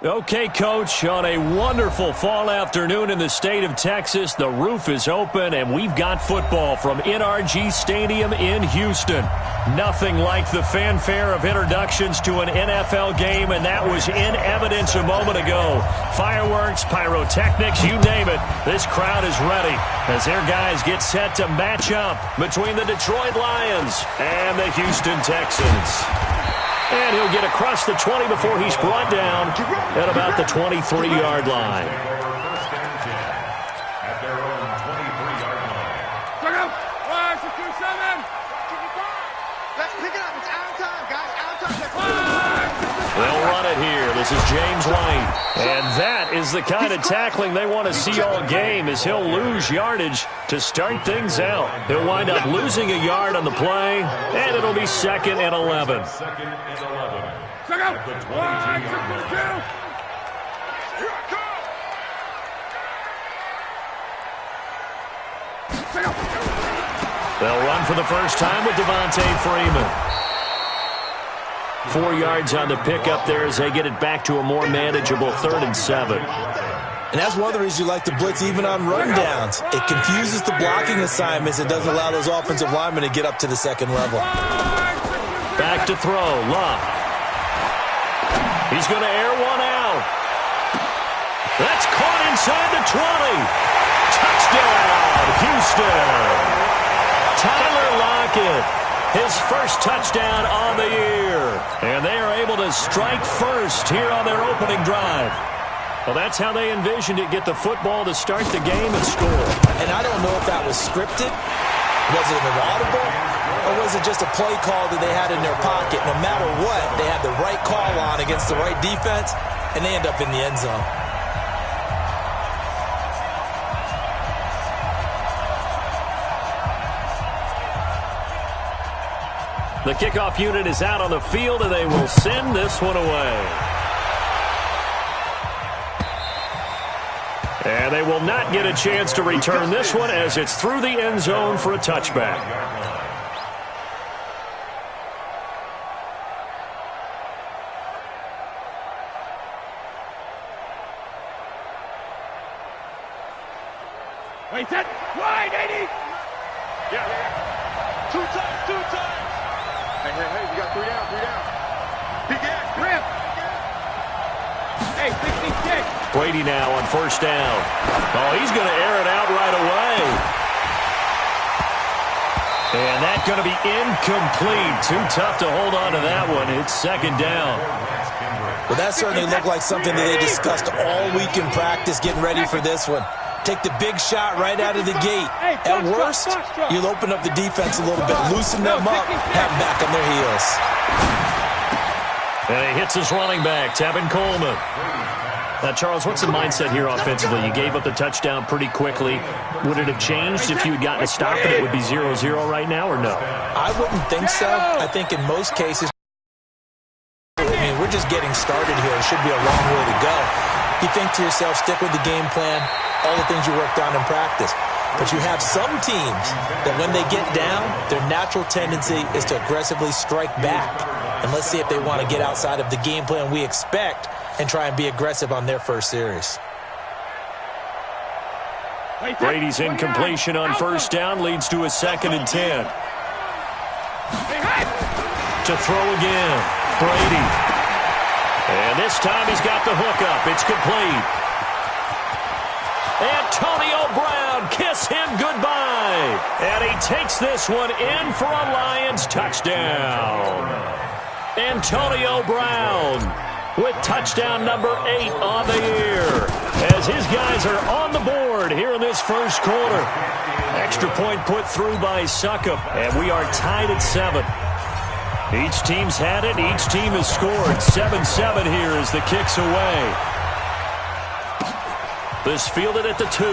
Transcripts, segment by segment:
Okay, Coach, on a wonderful fall afternoon in the state of Texas, the roof is open, and we've got football from NRG Stadium in Houston. Nothing like the fanfare of introductions to an NFL game, and that was in evidence a moment ago. Fireworks, pyrotechnics, you name it. This crowd is ready as their guys get set to match up between the Detroit Lions and the Houston Texans. And he'll get across the 20 before he's brought down at about the 23-yard line. They'll run it here. This is James White. And that is the kind of tackling they want to see all game, as he'll lose yardage to start things out. He'll wind up losing a yard on the play, and it'll be 2nd and 11. They'll run for the first time with Devontae Freeman. 4 yards on the pickup there as they get it back to a more manageable 3rd and 7. And that's one of the reasons you like to blitz even on rundowns. It confuses the blocking assignments. It doesn't allow those offensive linemen to get up to the second level. Back to throw. Love. He's going to air one out. That's caught inside the 20. Touchdown, Houston. Tyler Lockett. His first touchdown on the year. And they are able to strike first here on their opening drive. Well, that's how they envisioned it. Get the football to start the game and score. And I don't know if that was scripted. Was it an audible? Or was it just a play call that they had in their pocket? No matter what, they had the right call on against the right defense, and they end up in the end zone. The kickoff unit is out on the field, and they will send this one away. And they will not get a chance to return this one as it's through the end zone for a touchback. Wait, set, wide, 80. Yeah. Two times. Hey, you got 3 down. Big ass, grip. Hey, 66. Brady now on first down. Oh, he's going to air it out right away. And that's going to be incomplete. Too tough to hold on to that one. It's 2nd down. Well, that certainly looked like something that they discussed all week in practice, getting ready for this one. Take the big shot right out of the gate. At worst, you'll open up the defense a little bit, loosen them up, have them back on their heels. And he hits his running back, Tevin Coleman. Now, Charles, what's the mindset here offensively? You gave up the touchdown pretty quickly. Would it have changed if you had gotten a stop and it would be 0-0 right now, or no? I wouldn't think so. I think in most cases, we're just getting started here. It should be a long way to go. You think to yourself, stick with the game plan, all the things you worked on in practice. But you have some teams that when they get down, their natural tendency is to aggressively strike back. And let's see if they want to get outside of the game plan we expect and try and be aggressive on their first series. Brady's incompletion on first down leads to a 2nd and 10. To throw again, Brady. And this time he's got the hook up. It's complete. Antonio Brown, kiss him goodbye. And he takes this one in for a Lions touchdown. Antonio Brown with touchdown number 8 on the year, as his guys are on the board here in this first quarter. Extra point put through by Succop, and we are tied at 7. Each team's had it. Each team has scored. 7-7 here as the kick's away. This fielded at the 2.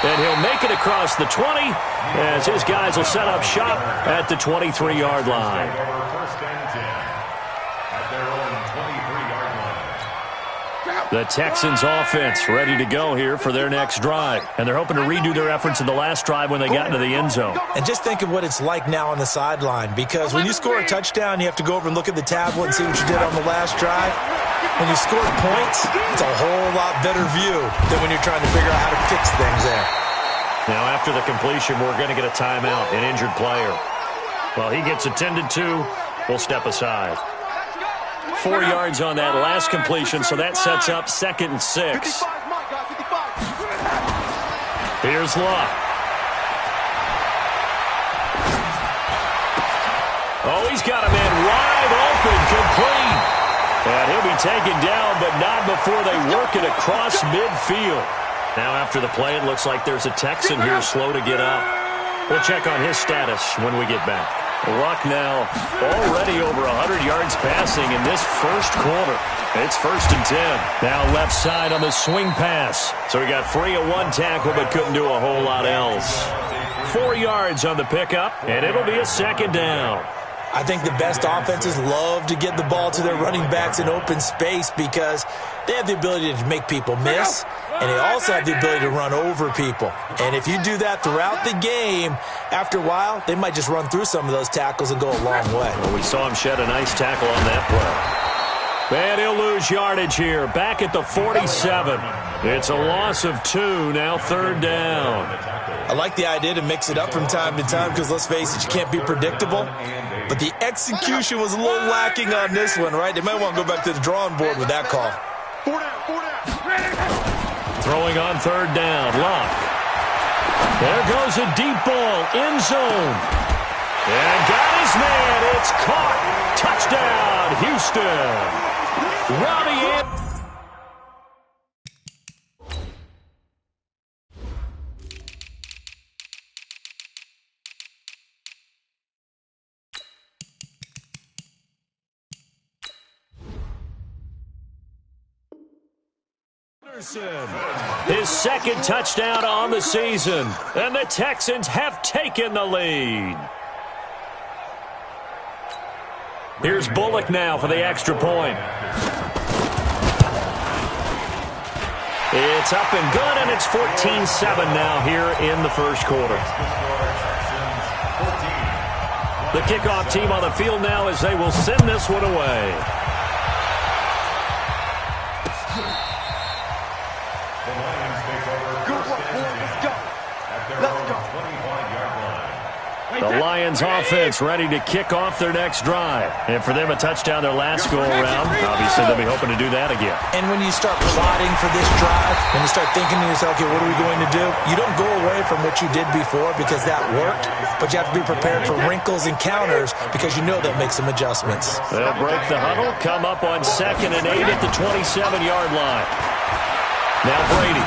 And he'll make it across the 20 as his guys will set up shop at the 23-yard line. First and 10 at their own 23-yard line. The Texans offense ready to go here for their next drive. And they're hoping to redo their efforts in the last drive when they got into the end zone. And just think of what it's like now on the sideline, because when you score a touchdown, you have to go over and look at the tablet and see what you did on the last drive. When you score points, it's a whole lot better view than when you're trying to figure out how to fix things there. Now, after the completion, we're going to get a timeout, an injured player. Well, he gets attended to. We'll step aside. 4 yards on that last completion, so that sets up 2nd and 6. Here's Luck. Oh, he's got a man wide open, complete. And he'll be taken down, but not before they work it across midfield. Now after the play, it looks like there's a Texan here slow to get up. We'll check on his status when we get back. Luck now already over 100 yards passing in this first quarter. It's 1st and 10. Now left side on the swing pass. So he got free of one tackle but couldn't do a whole lot else. 4 yards on the pickup, and it'll be a 2nd down. I think the best offenses love to get the ball to their running backs in open space because they have the ability to make people miss, and they also have the ability to run over people. And if you do that throughout the game, after a while, they might just run through some of those tackles and go a long way. Well, we saw him shed a nice tackle on that play. And he'll lose yardage here, back at the 47. It's a loss of 2, now 3rd down. I like the idea to mix it up from time to time because, let's face it, you can't be predictable. But the execution was a little lacking on this one, right? They might want to go back to the drawing board with that call. Throwing on 3rd down, Luck. There goes a deep ball, end zone. And got his man. It's caught. Touchdown, Houston. Robbie Anderson. His 2nd touchdown on the season, and the Texans have taken the lead. Here's Bullock now for the extra point. It's up and good, and it's 14-7 now here in the first quarter. The kickoff team on the field now as they will send this one away. The Lions offense ready to kick off their next drive. And for them, a touchdown their last go-around. Obviously, they'll be hoping to do that again. And when you start plotting for this drive, when you start thinking to yourself, okay, what are we going to do? You don't go away from what you did before because that worked, but you have to be prepared for wrinkles and counters because you know they'll make some adjustments. They'll break the huddle, come up on 2nd and 8 at the 27-yard line. Now Brady.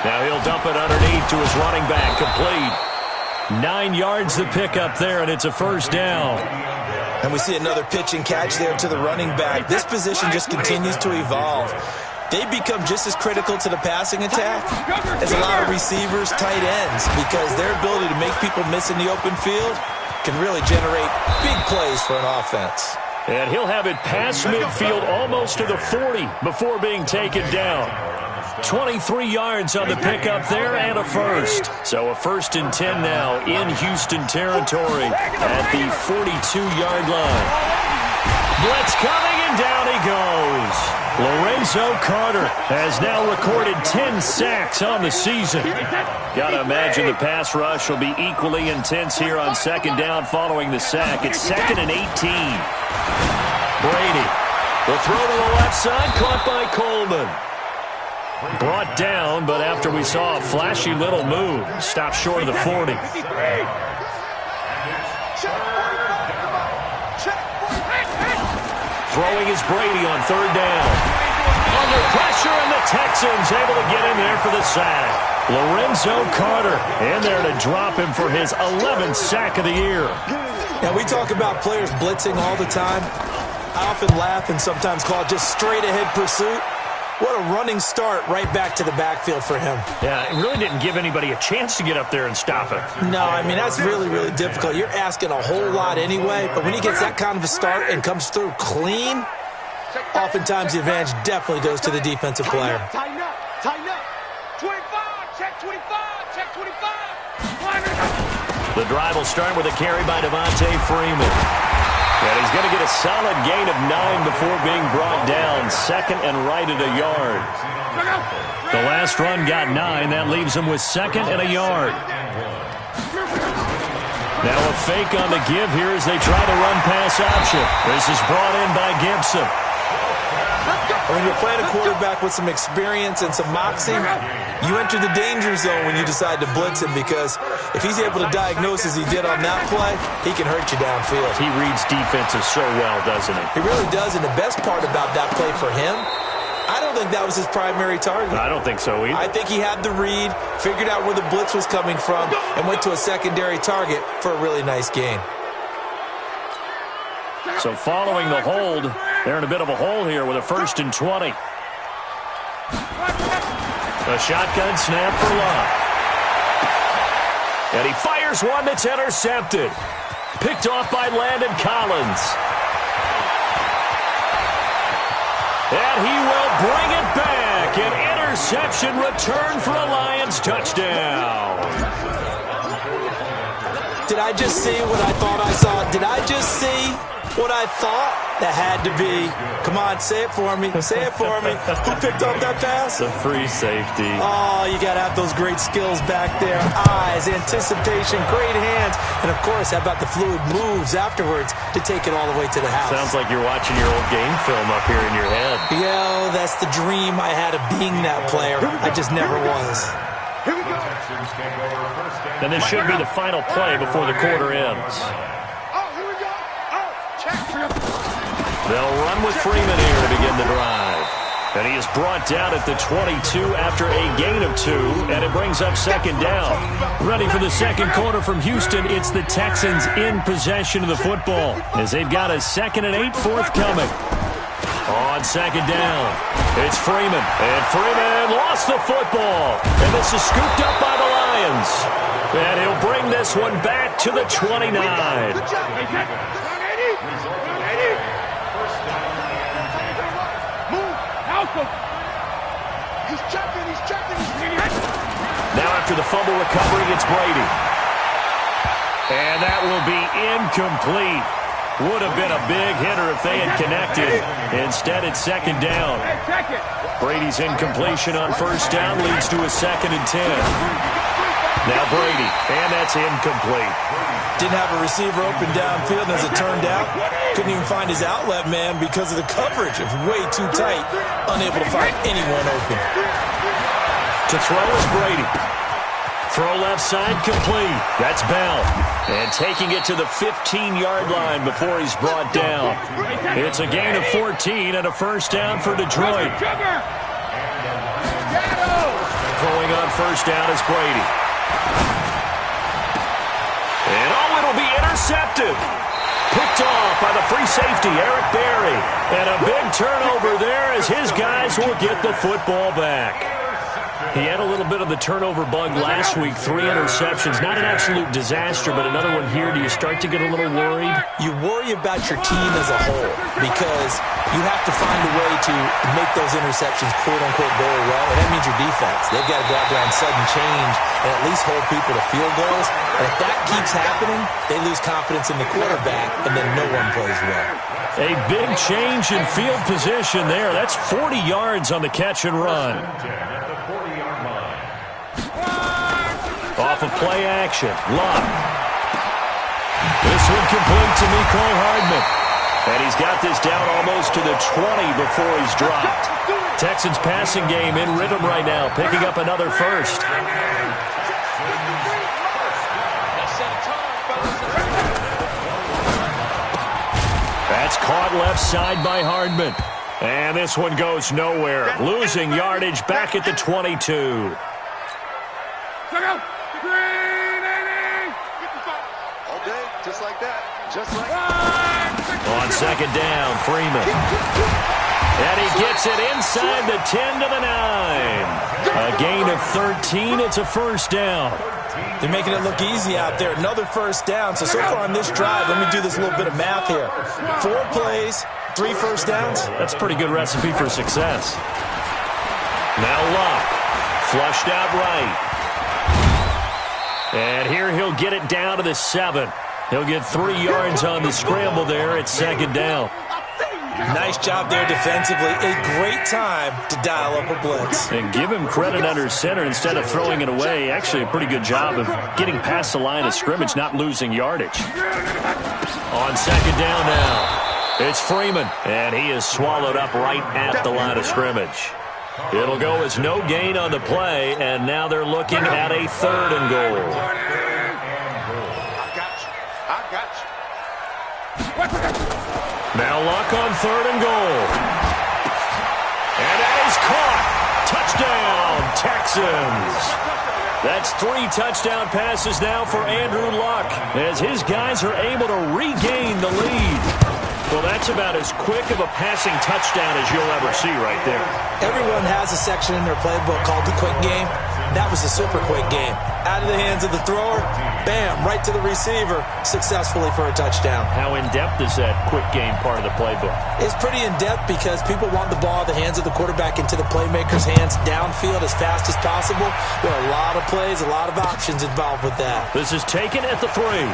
Now he'll dump it underneath to his running back, complete. 9 yards to pick up there, and it's a 1st down. And we see another pitch and catch there to the running back. This position just continues to evolve. They become just as critical to the passing attack as a lot of receivers, tight ends, because their ability to make people miss in the open field can really generate big plays for an offense. And he'll have it past midfield almost to the 40 before being taken down. 23 yards on the pickup there and a 1st. So a 1st and 10 now in Houston territory at the 42-yard line. Blitz coming, and down he goes. Lorenzo Carter has now recorded 10 sacks on the season. Got to imagine the pass rush will be equally intense here on 2nd down following the sack. It's 2nd and 18. Brady. The throw to the left side, caught by Coleman. Brought down, but after we saw a flashy little move, stopped short of the 40. Throwing is Brady on 3rd down. Under pressure, and the Texans able to get in there for the sack. Lorenzo Carter in there to drop him for his 11th sack of the year. Now, we talk about players blitzing all the time. I often laugh and sometimes call it just straight-ahead pursuit. What a running start right back to the backfield for him. Yeah, it really didn't give anybody a chance to get up there and stop it. No, I mean, that's really, really difficult. You're asking a whole lot anyway, but when he gets that kind of a start and comes through clean, oftentimes the advantage definitely goes to the defensive player. Tighten up, tighten up. 25, check 25, check 25. The drive will start with a carry by Devontae Freeman. And he's going to get a solid gain of 9 before being brought down. Second and right at a yard. The last run got 9. That leaves him with second and a yard. Now a fake on the give here as they try the run-pass option. This is brought in by Gibson. When you're playing a quarterback with some experience and some moxie, you enter the danger zone when you decide to blitz him, because if he's able to diagnose as he did on that play, he can hurt you downfield. He reads defenses so well, doesn't he? He really does, and the best part about that play for him, I don't think that was his primary target. I don't think so either. I think he had the read, figured out where the blitz was coming from, and went to a secondary target for a really nice gain. So following the hold, they're in a bit of a hole here with a 1st and 20. A shotgun snap for Love. And he fires one that's intercepted. Picked off by Landon Collins. And he will bring it back. An interception return for a Lions touchdown. Did I just see what I thought I saw? Did I just see what I thought? That had to be. Come on, say it for me. Say it for me. Who picked up that pass? The free safety. Oh, you got to have those great skills back there. Eyes, anticipation, great hands. And, of course, how about the fluid moves afterwards to take it all the way to the house? Sounds like you're watching your old game film up here in your head. Yo, that's the dream I had of being that player. I just never was. And this should be the final play before the quarter ends. They'll run with Freeman here to begin the drive. And he is brought down at the 22 after a gain of 2, and it brings up second down. Ready for the second quarter from Houston, it's the Texans in possession of the football as they've got a 2nd and 8 forthcoming. On second down, it's Freeman. And Freeman lost the football. And this is scooped up by the Lions. And he'll bring this one back to the 29. Good job. He's checking. Now after the fumble recovery, it's Brady. And that will be incomplete. Would have been a big hitter if they had connected. Instead, it's second down. Brady's incompletion on first down leads to a 2nd and 10. Now Brady, and that's incomplete. Didn't have a receiver open downfield, and as it turned out, couldn't even find his outlet man because of the coverage. It was way too tight, unable to find anyone open. To throw is Brady. Throw left side complete. That's Bell. And taking it to the 15-yard line before he's brought down. It's a gain of 14 and a first down for Detroit. Throwing on first down is Brady. And it'll be intercepted. Picked off by the free safety, Eric Berry. And a big turnover there as his guys will get the football back. He had a little bit of the turnover bug last week, 3 interceptions. Not an absolute disaster, but another one here. Do you start to get a little worried? You worry about your team as a whole because you have to find a way to make those interceptions, quote-unquote, go away, and that means your defense. They've got to go out there on sudden change and at least hold people to field goals. And if that keeps happening, they lose confidence in the quarterback, and then no one plays well. A big change in field position there. That's 40 yards on the catch and run. Off of play action. Love. This one complete to Mecole Hardman. And he's got this down almost to the 20 before he's dropped. Texans passing game in rhythm right now, picking up another first. That's caught left side by Hardman. And this one goes nowhere. Losing yardage back at the 22. Just like that. Just like that. On second down, Freeman. And he gets it inside the 10 to the 9. A gain of 13. It's a first down. They're making it look easy out there. Another first down. So far on this drive, let me do this little bit of math here. 4 plays, 3 first downs. That's a pretty good recipe for success. Now Luck. Flushed out right. And here he'll get it down to the 7. He'll get 3 yards on the scramble there at 2nd down. Nice job there defensively. A great time to dial up a blitz. And give him credit under center instead of throwing it away. Actually, a pretty good job of getting past the line of scrimmage, not losing yardage. On 2nd down now, it's Freeman, and he is swallowed up right at the line of scrimmage. It'll go as no gain on the play, and now they're looking at a 3rd and goal. Now Luck on 3rd and goal. And that is caught. Touchdown, Texans. That's 3 touchdown passes now for Andrew Luck as his guys are able to regain the lead. Well, that's about as quick of a passing touchdown as you'll ever see right there. Everyone has a section in their playbook called the quick game. That was a super quick game. Out of the hands of the thrower, bam, right to the receiver, successfully for a touchdown. How in-depth is that quick game part of the playbook? It's pretty in-depth because people want the ball in the hands of the quarterback into the playmaker's hands downfield as fast as possible. There are a lot of plays, a lot of options involved with that. This is taken at the 3.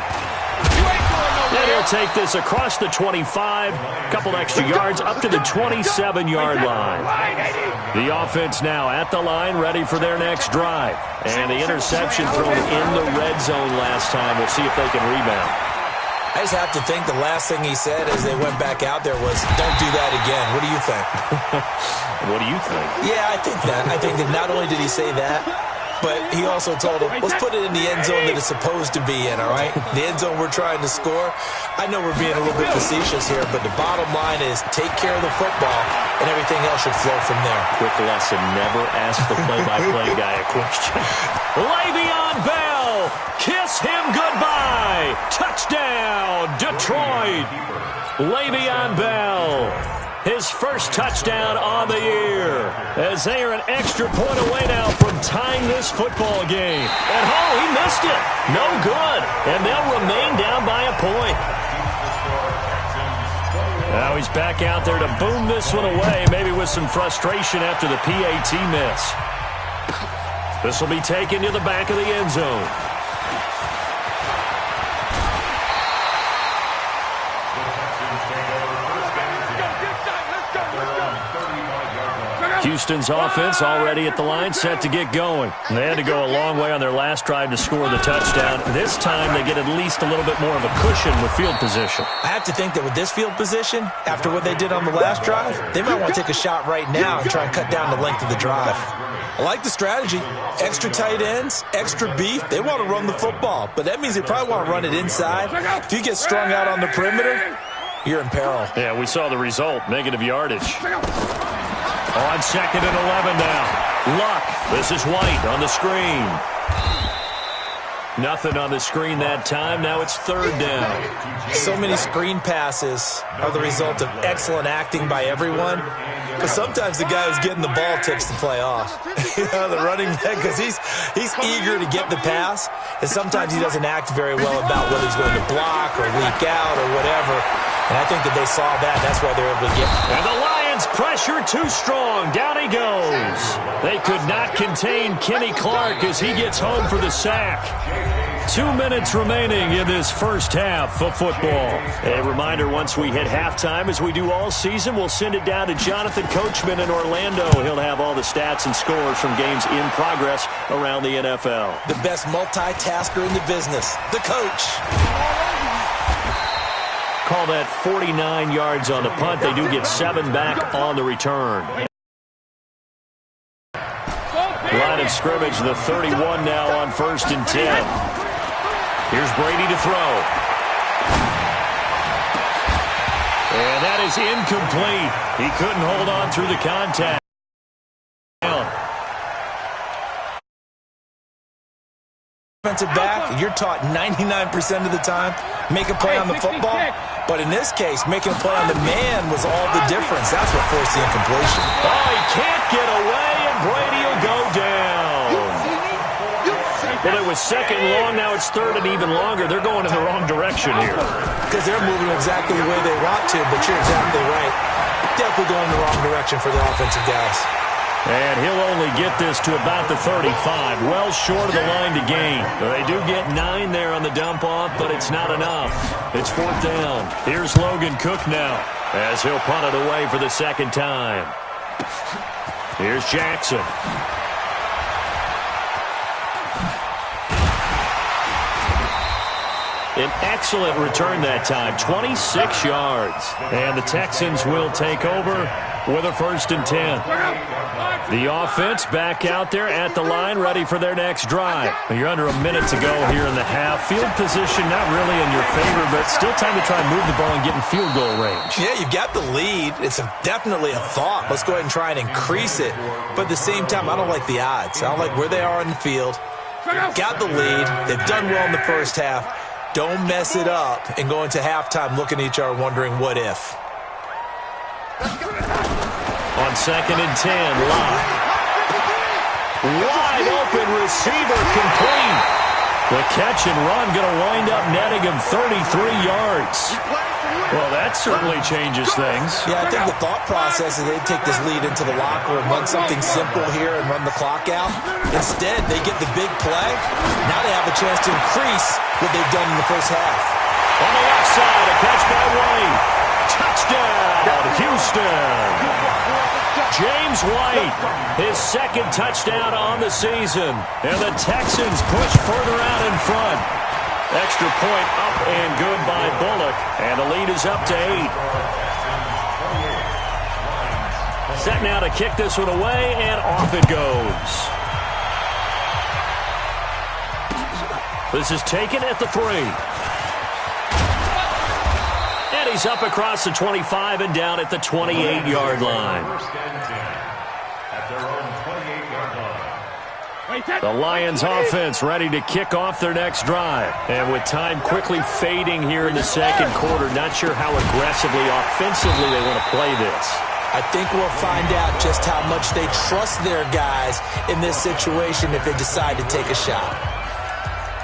And he'll take this across the 25, couple extra yards up to the 27-yard line. The offense now at the line, ready for their next drive. And the interception thrown in the red zone last time. We'll see if they can rebound. I just have to think the last thing he said as they went back out there was, don't do that again. What do you think? What do you think? Yeah, I think that. I think that not only did he say that, but he also told him, let's put it in the end zone that it's supposed to be in, all right? The end zone we're trying to score. I know we're being a little bit facetious here, but the bottom line is take care of the football, and everything else should flow from there. Quick lesson, never ask the play-by-play guy a question. Le'Veon Bell, kiss him goodbye. Touchdown, Detroit. Le'Veon Bell. His first touchdown on the year as they are an extra point away now from tying this football game. And, oh, he missed it. No good. And they'll remain down by a point. Now he's back out there to boom this one away, maybe with some frustration after the PAT miss. This will be taken to the back of the end zone. Houston's offense already at the line, set to get going. And they had to go a long way on their last drive to score the touchdown. This time they get at least a little bit more of a cushion with field position. I have to think that with this field position, after what they did on the last drive, they might want to take a shot right now and try and cut down the length of the drive. I like the strategy. Extra tight ends, extra beef. They want to run the football, but that means they probably want to run it inside. If you get strung out on the perimeter, you're in peril. Yeah, we saw the result, negative yardage. On 2nd and 11 now. Luck. This is White on the screen. Nothing on the screen that time. Now it's 3rd down. So many screen passes are the result of excellent acting by everyone. But sometimes the guy who's getting the ball tips the play off. The running back, because he's eager to get the pass. And sometimes he doesn't act very well about whether he's going to block or leak out or whatever. And I think that they saw that. That's why they're able to get. And the Lions pressure too strong. Down he goes. They could not contain Kenny Clark as he gets home for the sack. 2 minutes remaining in this first half of football. A reminder, once we hit halftime, as we do all season, we'll send it down to Jonathan Coachman in Orlando. He'll have all the stats and scores from games in progress around the NFL. The best multitasker in the business, the coach. Call that 49 yards on the punt. They do get 7 back on the return. Line of scrimmage, the 31 now on 1st and 10. Here's Brady to throw. And that is incomplete. He couldn't hold on through the contact. Defensive back, you're taught 99% of the time, make a play on the football. But in this case, making a play on the man was all the difference. That's what forced the incompletion. Oh, he can't get away, and Brady will go down. Well, it was second and long. Now it's third and even longer. They're going in the wrong direction here. Because they're moving exactly the way they want to, but you're exactly right. Definitely going in the wrong direction for the offensive guys. And he'll only get this to about the 35, well short of the line to gain. They do get 9 there on the dump-off, but it's not enough. It's fourth down. Here's Logan Cook now, as he'll punt it away for the second time. Here's Jackson. An excellent return that time, 26 yards. And the Texans will take over with a 1st and 10. The offense back out there at the line, ready for their next drive. You're under a minute to go here in the half. Field position not really in your favor, but still time to try and move the ball and get in field goal range. Yeah, you've got the lead. It's definitely a thought. Let's go ahead and try and increase it. But at the same time, I don't like the odds. I don't like where they are in the field. Got the lead. They've done well in the first half. Don't mess it up and go into halftime looking at each other wondering what if. On 2nd and 10, Locke. Wide open receiver complete. The catch and run going to wind up netting him 33 yards. Well, that certainly changes things. Yeah, I think the thought process is they'd take this lead into the locker room, run something simple here and run the clock out. Instead, they get the big play. Now they have a chance to increase what they've done in the first half. On the left side, a catch by White. Touchdown, Houston. James White, his second touchdown on the season. And the Texans push further out in front. Extra point up and good by Bullock. And the lead is up to 8. Set now to kick this one away, and off it goes. This is taken at the 3. And he's up across the 25 and down at the 28-yard line. The Lions offense ready to kick off their next drive. And with time quickly fading here in the second quarter, not sure how aggressively, offensively they want to play this. I think we'll find out just how much they trust their guys in this situation if they decide to take a shot.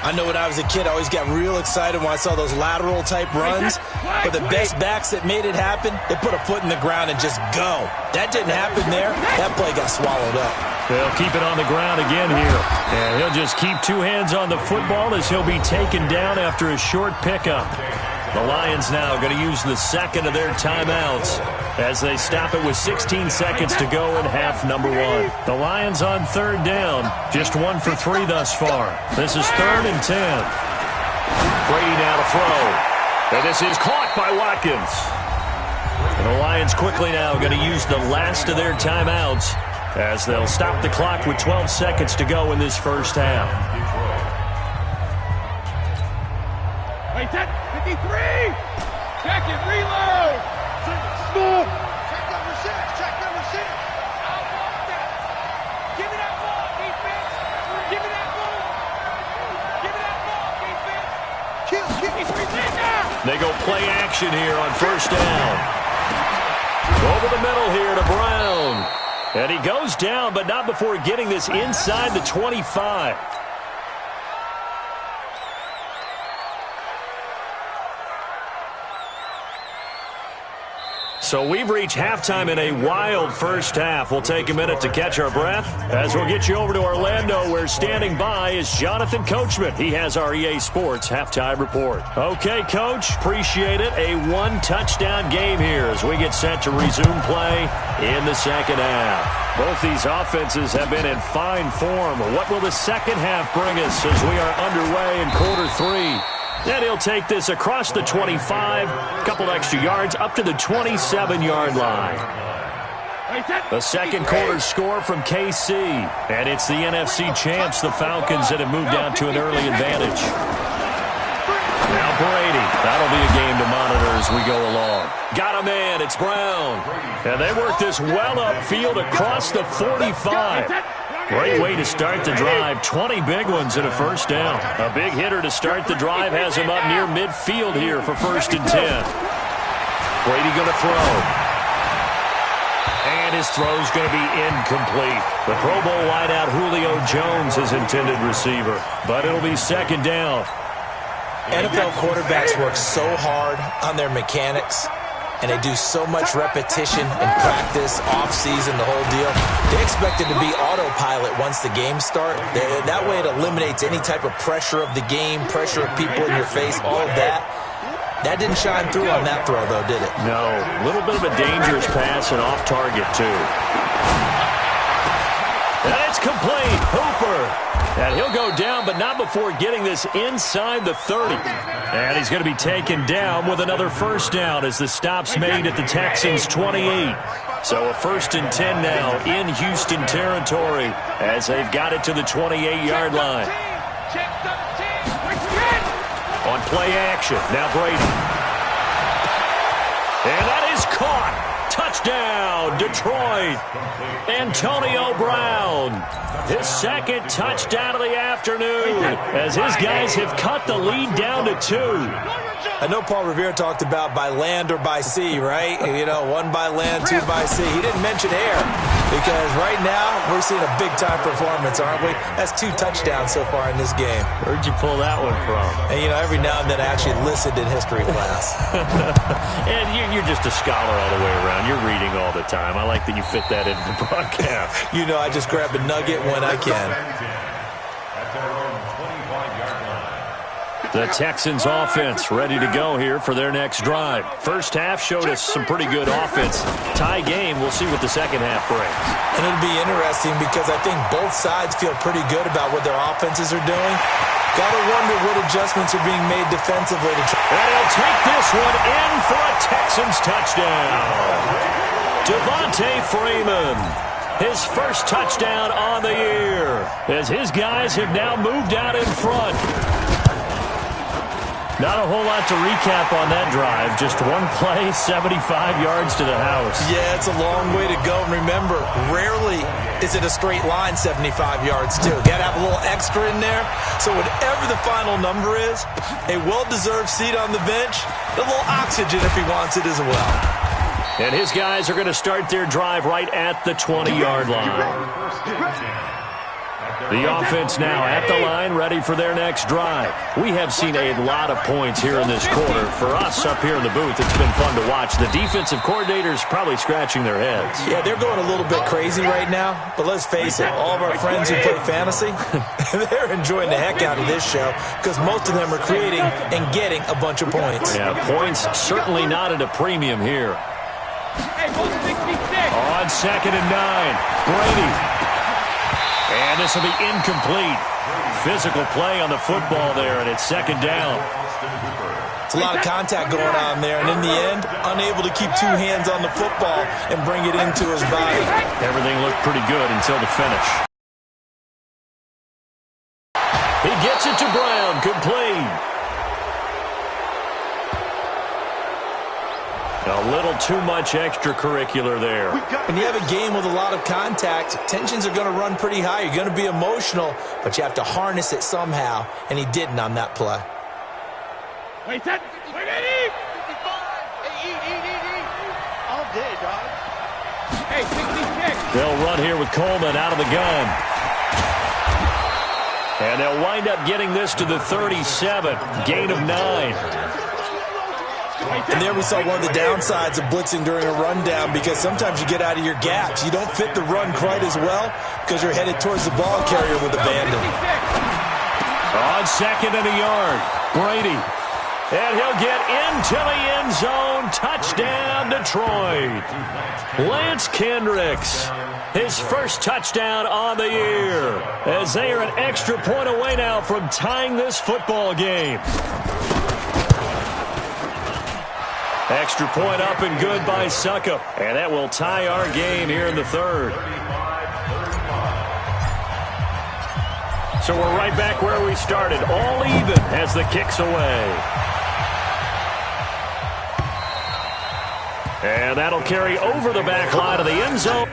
I know when I was a kid, I always got real excited when I saw those lateral-type runs. But the best backs that made it happen, they put a foot in the ground and just go. That didn't happen there. That play got swallowed up. They'll keep it on the ground again here. And he'll just keep 2 hands on the football as he'll be taken down after a short pickup. The Lions now going to use the second of their timeouts as they stop it with 16 seconds to go in half number 1. The Lions on 3rd down, just 1 for 3 thus far. This is 3rd and 10. Brady now to throw. And this is caught by Watkins. And the Lions quickly now going to use the last of their timeouts as they'll stop the clock with 12 seconds to go in this first half. Wait, 53! Check it, reload! Small. Check number 6. Check number 6. Give me that ball, defense! Give me that ball! Give me that ball, defense! Kill. They go play action here on 1st down. Over the middle here to Brown. And he goes down, but not before getting this inside the 25. So we've reached halftime in a wild first half. We'll take a minute to catch our breath as we'll get you over to Orlando, where standing by is Jonathan Coachman. He has our EA Sports halftime report. Okay, Coach, appreciate it. A 1-touchdown game here as we get set to resume play in the second half. Both these offenses have been in fine form. What will the second half bring us as we are underway in quarter 3? And he'll take this across the 25, a couple extra yards, up to the 27-yard line. The second quarter score from KC. And it's the NFC champs, the Falcons, that have moved down to an early advantage. Now Brady. That'll be a game to monitor as we go along. Got a man. It's Brown. And they work this well upfield across the 45. Great way to start the drive. 20 big ones and a first down. A big hitter to start the drive has him up near midfield here for 1st and 10. Brady going to throw. And And his throw's going to be incomplete. The Pro Bowl wideout Julio Jones is intended receiver, but it'll be second down. NFL quarterbacks work so hard on their mechanics, and they do so much repetition in practice, off-season, the whole deal. They expect it to be autopilot once the games start. That way it eliminates any type of pressure of the game, pressure of people in your face, all of that. That didn't shine through on that throw, though, did it? No. A little bit of a dangerous pass and off target, too. And it's complete. Hooper. And he'll go down, but not before getting this inside the 30. And he's going to be taken down with another first down as the stop's made at the Texans' 28. So a 1st and 10 now in Houston territory as they've got it to the 28-yard line. On play action, now Brady. And that is caught. Touchdown, Detroit. Antonio Brown. His second touchdown of the afternoon as his guys have cut the lead down to 2. I know Paul Revere talked about by land or by sea, right? You know, 1 by land, 2 by sea. He didn't mention air because right now we're seeing a big-time performance, aren't we? That's 2 touchdowns so far in this game. Where'd you pull that one from? And, you know, every now and then I actually listened in history class. And you're just a scholar all the way around. You're reading all the time. I like that you fit that into the broadcast. You know, I just grab a nugget when I can. The Texans offense ready to go here for their next drive. First half showed us some pretty good offense. Tie game, we'll see what the second half brings. And it'll be interesting because I think both sides feel pretty good about what their offenses are doing. Got to wonder what adjustments are being made defensively. And he'll take this one in for a Texans touchdown. Devontae Freeman. His first touchdown on the year as his guys have now moved out in front. Not a whole lot to recap on that drive. Just one play, 75 yards to the house. Yeah, it's a long way to go. And remember, rarely is it a straight line 75 yards, too. Got to have a little extra in there. So whatever the final number is, a well-deserved seat on the bench, a little oxygen if he wants it as well. And his guys are going to start their drive right at the 20-yard line. The offense now at the line, ready for their next drive. We have seen a lot of points here in this quarter. For us up here in the booth, it's been fun to watch. The defensive coordinators probably scratching their heads. Yeah, they're going a little bit crazy right now. But let's face it, all of our friends who play fantasy, they're enjoying the heck out of this show because most of them are creating and getting a bunch of points. Yeah, points certainly not at a premium here. On 2nd and 9, Brady. And this will be incomplete. Physical play on the football there, and it's 2nd down. It's a lot of contact going on there, and in the end, unable to keep 2 hands on the football and bring it into his body. Everything looked pretty good until the finish. He gets it to Brown, complete. A little too much extracurricular there. When you have a game with a lot of contact, tensions are going to run pretty high. You're going to be emotional, but you have to harness it somehow, and he didn't on that play. Wait, eat. All day, dog. Hey, 66. They'll run here with Coleman out of the gun. And they'll wind up getting this to the 37. Gain of 9. And there we saw one of the downsides of blitzing during a rundown because sometimes you get out of your gaps. You don't fit the run quite as well because you're headed towards the ball carrier with abandon. On 2nd and a yard, Brady. And he'll get into the end zone. Touchdown, Detroit. Lance Kendricks, his first touchdown on the year as they are an extra point away now from tying this football game. Extra point up and good by Suckup. And that will tie our game here in the 3rd. So we're right back where we started. All even as the kick's away. And that'll carry over the back line of the end zone.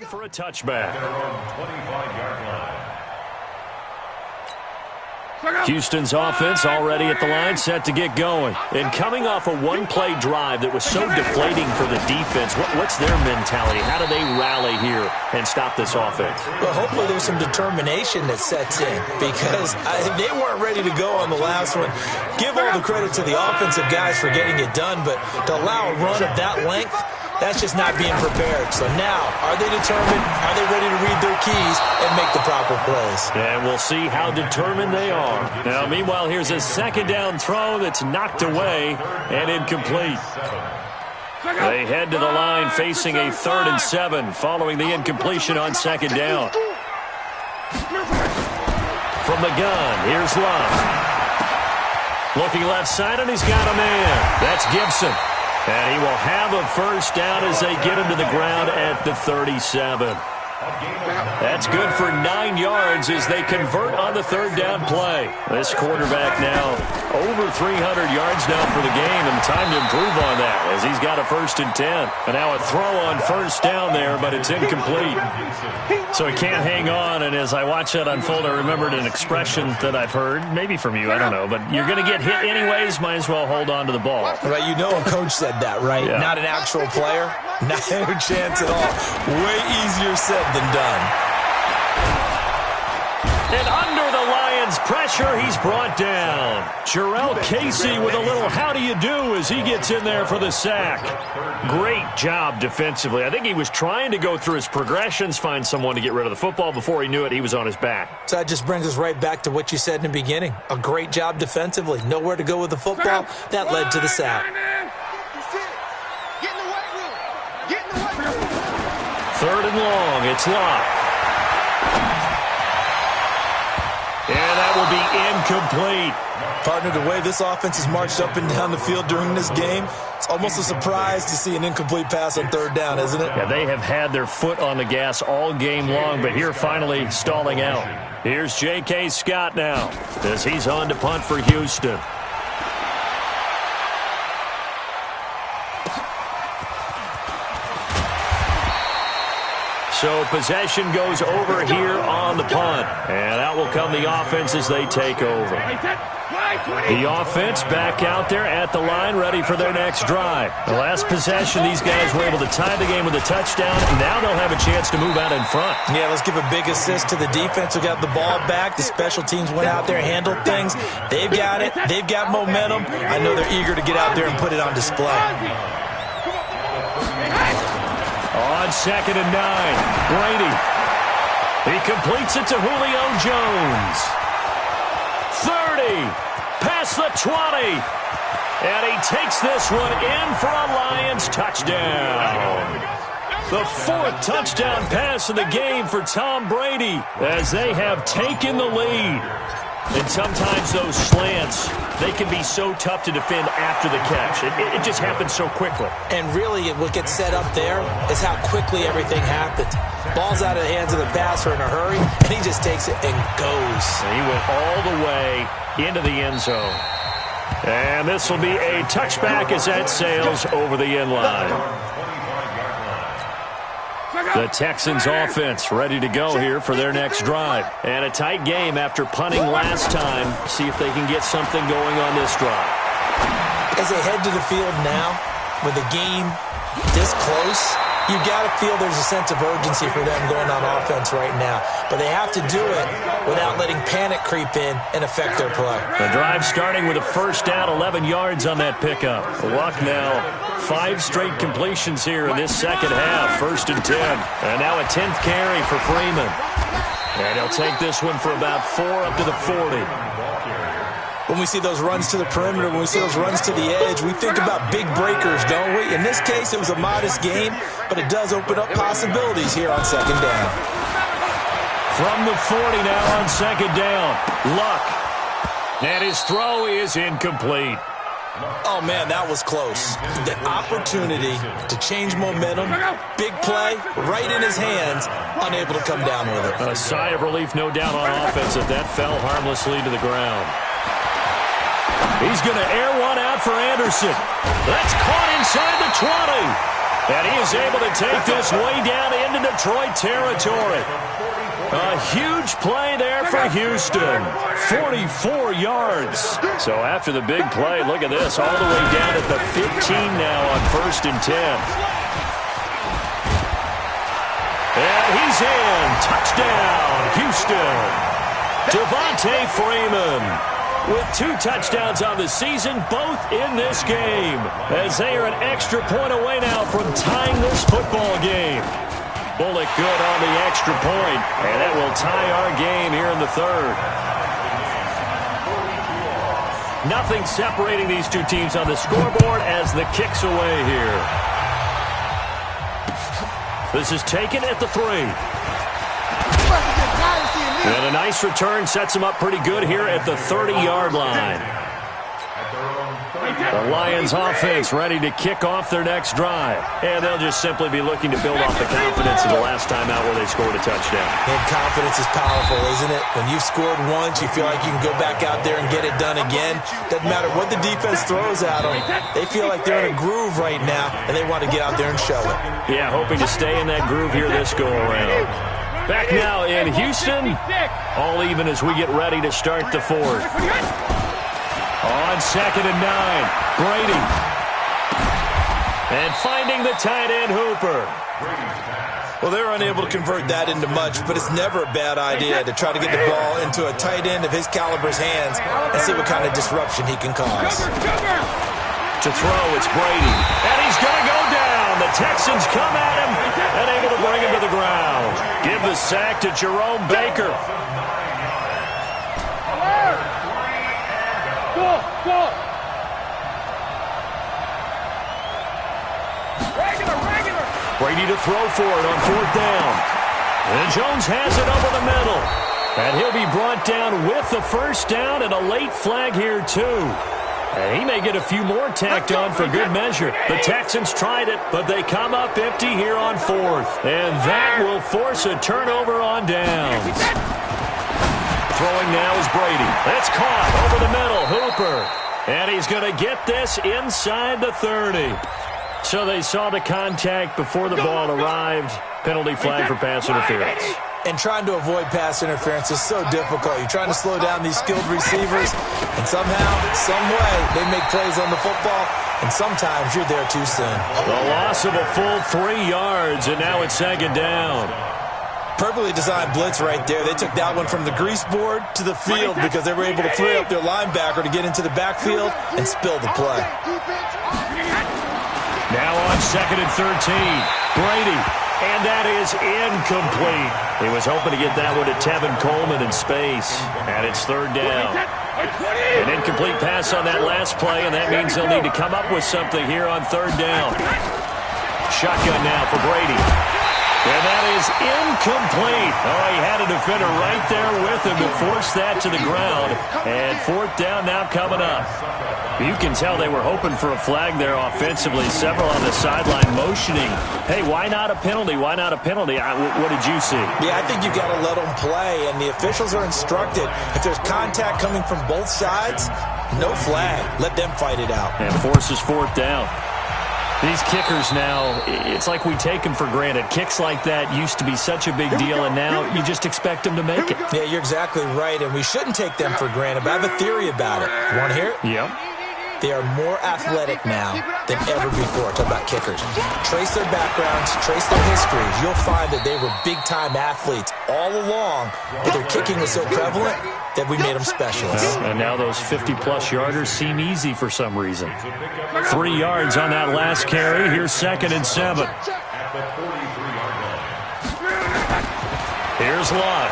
for a touchback. 25-yard line. Houston's offense already at the line, set to get going. And coming off a one-play drive that was so deflating for the defense, what's their mentality? How do they rally here and stop this offense? Well, hopefully there's some determination that sets in because they weren't ready to go on the last one. Give all the credit to the offensive guys for getting it done, but to allow a run of that length, that's just not being prepared. So now, are they determined? Are they ready to read their keys and make the proper plays? And we'll see how determined they are. Now, meanwhile, here's a second down throw that's knocked away and incomplete. They head to the line facing a 3rd and 7 following the incompletion on second down. From the gun, here's Love. Looking left side, and he's got a man. That's Gibson. And he will have a first down as they get him to the ground at the 37. That's good for 9 yards as they convert on the 3rd down play. This quarterback now over 300 yards now for the game, and time to improve on that as he's got a 1st and 10. And now a throw on first down there, but it's incomplete. So he can't hang on, and as I watch that unfold, I remembered an expression that I've heard, maybe from you, I don't know, but you're going to get hit anyways, might as well hold on to the ball. Right, you know a coach said that, right? Yeah. Not an actual player. Not a chance at all. Way easier said than done. And under the Lions' pressure, he's brought down. Jarrell Casey with a little how do you do as he gets in there for the sack. Great job defensively. I think he was trying to go through his progressions, find someone to get rid of the football. Before he knew it, he was on his back. So that just brings us right back to what you said in the beginning. A great job defensively. Nowhere to go with the football. That led to the sack. 3rd and long. It's Locke. And that will be incomplete. Partner, the way this offense has marched up and down the field during this game, it's almost a surprise to see an incomplete pass on 3rd down, isn't it? Yeah, they have had their foot on the gas all game long, but here finally stalling out. Here's J.K. Scott now as he's on to punt for Houston. So possession goes over here on the punt. And out will come the offense as they take over. The offense back out there at the line, ready for their next drive. The last possession, these guys were able to tie the game with a touchdown. Now they'll have a chance to move out in front. Yeah, let's give a big assist to the defense who got the ball back. The special teams went out there, handled things. They've got it. They've got momentum. I know they're eager to get out there and put it on display. On 2nd and 9, Brady. He completes it to Julio Jones. 30, past the 20. And he takes this one in for a Lions touchdown. The 4th touchdown pass of the game for Tom Brady as they have taken the lead. And sometimes those slants, they can be so tough to defend after the catch. It just happens so quickly. And really, what gets set up there is how quickly everything happens. Ball's out of the hands of the passer in a hurry, and he just takes it and goes. And he went all the way into the end zone. And this will be a touchback as that sails over the end line. The Texans offense ready to go here for their next drive. And a tight game after punting last time. See if they can get something going on this drive. As they head to the field now, with the game this close, you've got to feel there's a sense of urgency for them going on offense right now. But they have to do it without letting panic creep in and affect their play. The drive starting with a first down, 11 yards on that pickup. Luck now, 5 straight completions here in this second half, 1st and 10. And now a 10th carry for Freeman. And he'll take this one for about 4 up to the 40. When we see those runs to the perimeter, when we see those runs to the edge, we think about big breakers, don't we? In this case, it was a modest game, but it does open up possibilities here on 2nd down. From the 40 now on 2nd down, Luck. And his throw is incomplete. Oh, man, that was close. The opportunity to change momentum, big play, right in his hands, unable to come down with it. A sigh of relief, no doubt, on offense if that fell harmlessly to the ground. He's going to air one out for Anderson. That's caught inside the 20. And he is able to take this way down into Detroit territory. A huge play there for Houston. 44 yards. So after the big play, look at this. All the way down at the 15 now on 1st and 10. And he's in. Touchdown, Houston. Devontae Freeman with 2 touchdowns on the season, both in this game, as they are an extra point away now from tying this football game. Bullock good on the extra point, and that will tie our game here in the 3rd. Nothing separating these two teams on the scoreboard as the kick's away here. This is taken at the 3. And a nice return sets him up pretty good here at the 30-yard line. The Lions offense ready to kick off their next drive. And they'll just simply be looking to build off the confidence of the last time out where they scored a touchdown. And confidence is powerful, isn't it? When you've scored once, you feel like you can go back out there and get it done again. Doesn't matter what the defense throws at them. They feel like they're in a groove right now, and they want to get out there and show it. Yeah, hoping to stay in that groove here this go-around. Back now in Houston, all even as we get ready to start the 4th. On 2nd and 9, Brady. And finding the tight end, Hooper. Well, they're unable to convert that into much, but it's never a bad idea to try to get the ball into a tight end of his caliber's hands and see what kind of disruption he can cause. To throw, it's Brady. And he's going to go down. The Texans come at him and able to bring him to the ground. Give the sack to Jerome Baker. Brady to throw for it on 4th down. And Jones has it over the middle. And he'll be brought down with the 1st down and a late flag here too. And he may get a few more tacked on for good measure. The Texans tried it, but they come up empty here on 4th. And that will force a turnover on downs. Throwing now is Brady. That's caught over the middle. Hooper. And he's going to get this inside the 30. So they saw the contact before the ball arrived. Penalty flag for pass interference. And trying to avoid pass interference is so difficult. You're trying to slow down these skilled receivers, and somehow, some way, they make plays on the football, and sometimes you're there too soon. The loss of a full 3 yards, and now it's 2nd down. Perfectly designed blitz right there. They took that one from the grease board to the field because they were able to free up their linebacker to get into the backfield and spill the play. Now on 2nd and 13, Brady. And that is incomplete. He was hoping to get that one to Tevin Coleman in space. And it's 3rd down. An incomplete pass on that last play, and that means they'll need to come up with something here on 3rd down. Shotgun now for Brady. And that is incomplete. Oh, he had a defender right there with him to force that to the ground. And 4th down now coming up. You can tell they were hoping for a flag there offensively. Several on the sideline motioning. Hey, why not a penalty? Why not a penalty? What did you see? Yeah, I think you've got to let them play, and the officials are instructed. If there's contact coming from both sides, no flag. Let them fight it out. And forces 4th down. These kickers now, it's like we take them for granted. Kicks like that used to be such a big deal, and now you just expect them to make it. Yeah, you're exactly right, and we shouldn't take them for granted, but I have a theory about it. You want to hear it? Yep. They are more athletic now than ever before. Talk about kickers. Trace their backgrounds, trace their histories. You'll find that they were big-time athletes all along, but their kicking was so prevalent that we made them specialists. And now those 50-plus yarders seem easy for some reason. 3 yards on that last carry. Here's 2nd and 7. Here's Lott.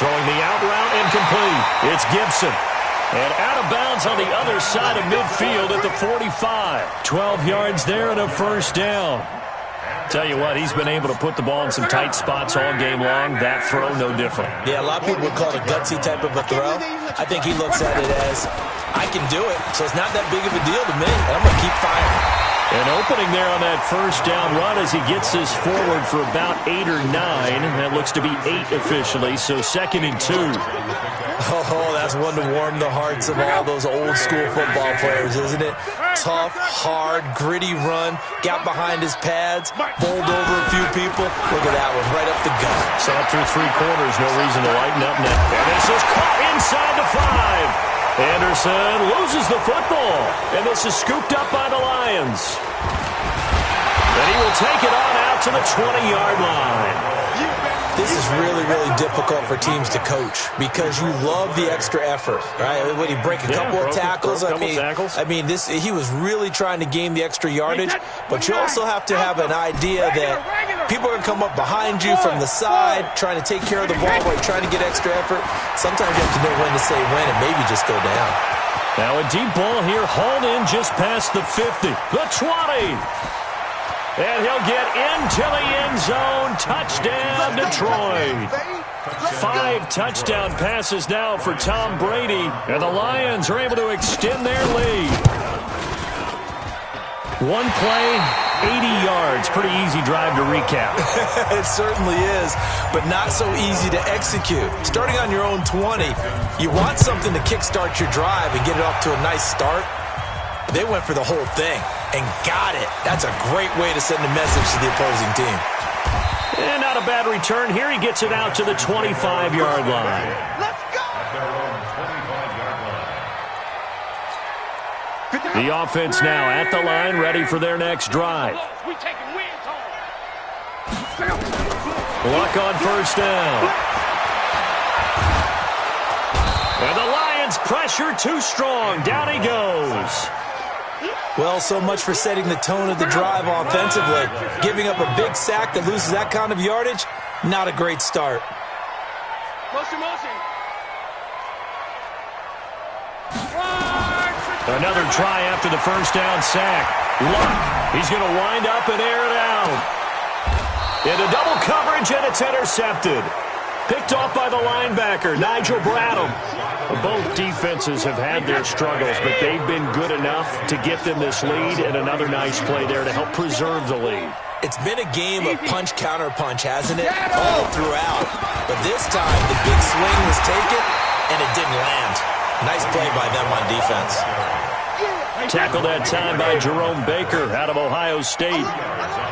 Throwing the out route incomplete. It's Gibson. And out of bounds on the other side of midfield at the 45. 12 yards there and a 1st down. Tell you what, he's been able to put the ball in some tight spots all game long. That throw, no different. Yeah, a lot of people would call it a gutsy type of a throw. I think he looks at it as, I can do it, so it's not that big of a deal to me, and I'm going to keep firing. An opening there on that 1st down run as he gets this forward for about 8 or 9. That looks to be 8 officially, so 2nd and 2. Oh, that's one to warm the hearts of all those old-school football players, isn't it? Tough, hard, gritty run, got behind his pads, bowled over a few people. Look at that one, right up the gut. Saw it through three quarters, no reason to lighten up now. And this is caught inside the 5. Anderson loses the football, and this is scooped up by the Lions. And he will take it on out to the 20-yard line. This is really, really difficult for teams to coach because you love the extra effort, right? When you break a couple of tackles, I mean, he was really trying to gain the extra yardage, but you also have to have an idea that people are going to come up behind you from the side, trying to take care of the ball while you're trying to get extra effort. Sometimes you have to know when to say when and maybe just go down. Now a deep ball here, hauled in just past the 50, the 20. And he'll get into the end zone. Touchdown, Detroit. 5 touchdown passes now for Tom Brady. And the Lions are able to extend their lead. One play, 80 yards. Pretty easy drive to recap. It certainly is, but not so easy to execute. Starting on your own 20, you want something to kickstart your drive and get it off to a nice start. They went for the whole thing and got it. That's a great way to send a message to the opposing team. And not a bad return here. He gets it out to the 25-yard line. Let's go! The offense now at the line, ready for their next drive. We taking wins home. Luck on first down. And the Lions pressure too strong. Down he goes. Well, so much for setting the tone of the drive offensively. Giving up a big sack that loses that kind of yardage, not a great start. Motion. Another try after the first down sack. Luck, he's going to wind up and air it out. Into double coverage, and it's intercepted. Picked off by the linebacker, Nigel Bradham. Both defenses have had their struggles, but they've been good enough to get them this lead, and another nice play there to help preserve the lead. It's been a game of punch-counter-punch, hasn't it? All throughout. But this time, the big swing was taken, and it didn't land. Nice play by them on defense. Tackled that time by Jerome Baker out of Ohio State.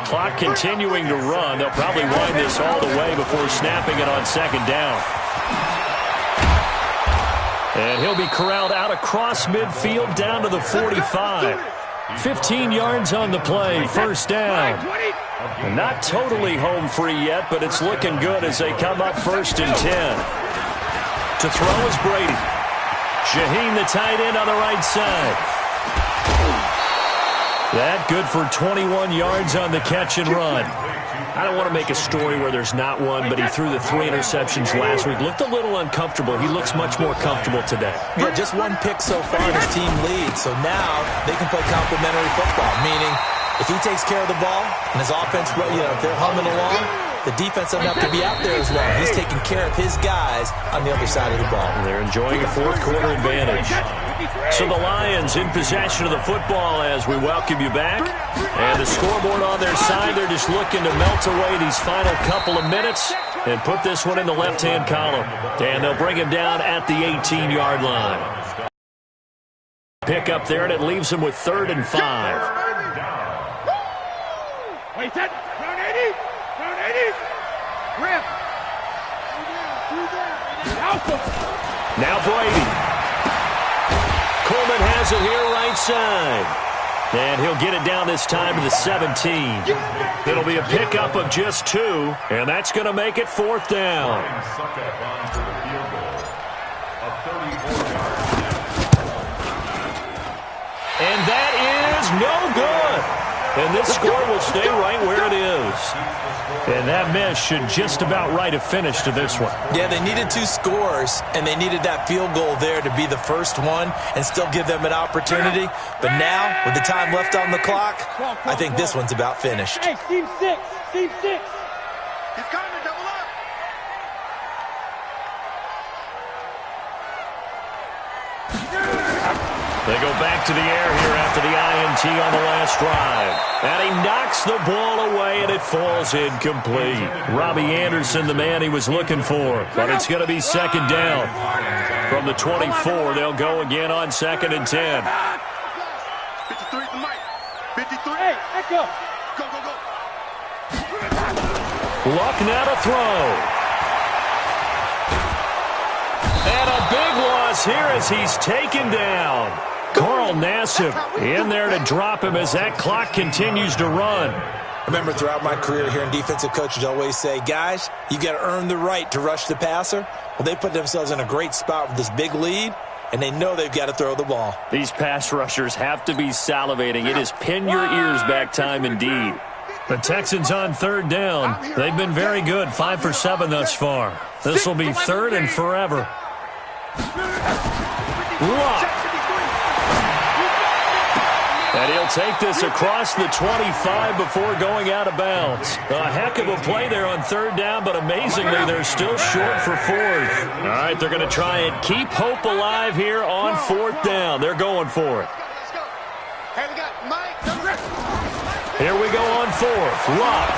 Clock continuing to run. They'll probably wind this all the way before snapping it on second down. And he'll be corralled out across midfield down to the 45. 15 yards on the play, first down. And not totally home free yet, but it's looking good as they come up first and 10. To throw is Brady. Shaheen, the tight end, on the right side. That good for 21 yards on the catch and run. I don't want to make a story where there's not one, but he threw the 3 interceptions last week. Looked a little uncomfortable. He looks much more comfortable today. Yeah, just one pick so far and his team leads. So now they can play complementary football, meaning if he takes care of the ball and his offense, if they're humming along, the defense doesn't have to be out there as well. He's taking care of his guys on the other side of the ball. And they're enjoying a fourth quarter advantage. So the Lions in possession of the football as we welcome you back. And the scoreboard on their side, they're just looking to melt away these final couple of minutes and put this one in the left-hand column. And they'll bring him down at the 18-yard line. Pick up there, and it leaves him with 3rd and 5. Wait, that. Round 80. Rip. Now Brady. Coleman has it here right side. And he'll get it down this time to the 17. It'll be a pickup of just 2, and that's going to make it 4th down. And that is no good. And this score will stay right where it is. And that miss should just about right a finish to this one. Yeah, they needed 2 scores, and they needed that field goal there to be the first one and still give them an opportunity. But now, with the time left on the clock, I think this one's about finished. Hey, team 6. Team 6. He's coming to double up. They go back to the air here after the INT on the last drive. And he knocks the ball away, and it falls incomplete. Robbie Anderson, the man he was looking for. But it's going to be second down. From the 24, they'll go again on 2nd and 10. 53 to Mike. 53. Hey, back up. Go, go, go. Luck now to throw. And a big loss here as he's taken down. Carl Nassib in there to drop him as that clock continues to run. Remember, throughout my career here in defensive coaches always say, guys, you got to earn the right to rush the passer. Well, they put themselves in a great spot with this big lead, and they know they've got to throw the ball. These pass rushers have to be salivating. It is pin your ears back time indeed. The Texans on 3rd down. They've been very good, 5 for 7 thus far. This will be 3rd and forever. Luck. And he'll take this across the 25 before going out of bounds. A heck of a play there on 3rd down, but amazingly, they're still short for 4th. All right, they're going to try and keep hope alive here on 4th down. They're going for it. Let's go. Hey, we got Mike. Here we go on 4th. Luck.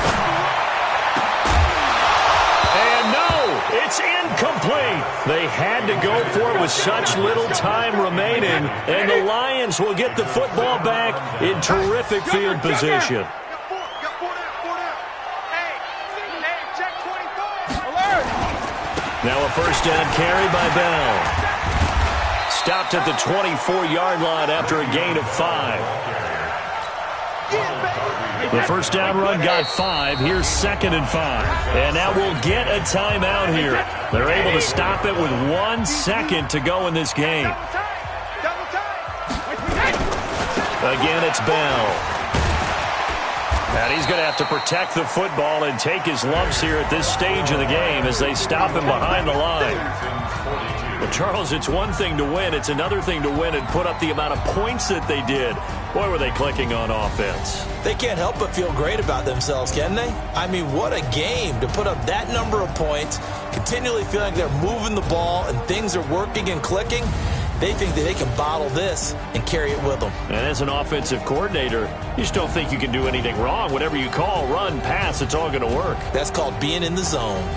And no, it's incomplete. They had to go for it with such little time remaining, and the Lions will get the football back in terrific field position. Got four down, 4 down. Hey, check 24. Alert. Now a 1st down carry by Bell. Stopped at the 24-yard line after a gain of 5. The 1st down run got 5. Here's 2nd and 5. And now we'll get a timeout here. They're able to stop it with 1 second to go in this game. Double time. Again, it's Bell. And he's going to have to protect the football and take his lumps here at this stage of the game as they stop him behind the line. Well, Charles, it's one thing to win. It's another thing to win and put up the amount of points that they did. Boy, were they clicking on offense. They can't help but feel great about themselves, can they? I mean, what a game to put up that number of points, continually feeling like they're moving the ball and things are working and clicking. They think that they can bottle this and carry it with them. And as an offensive coordinator, you just don't think you can do anything wrong. Whatever you call, run, pass, it's all going to work. That's called being in the zone.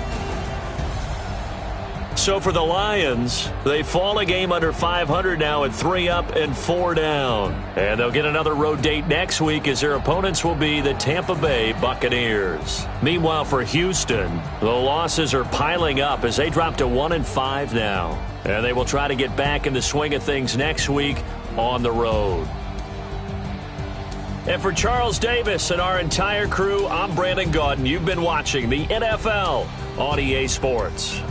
So for the Lions, they fall a game under 500 now at 3 up and 4 down. And they'll get another road date next week as their opponents will be the Tampa Bay Buccaneers. Meanwhile, for Houston, the losses are piling up as they drop to 1-5 now. And they will try to get back in the swing of things next week on the road. And for Charles Davis and our entire crew, I'm Brandon Gaudin. You've been watching the NFL on EA Sports.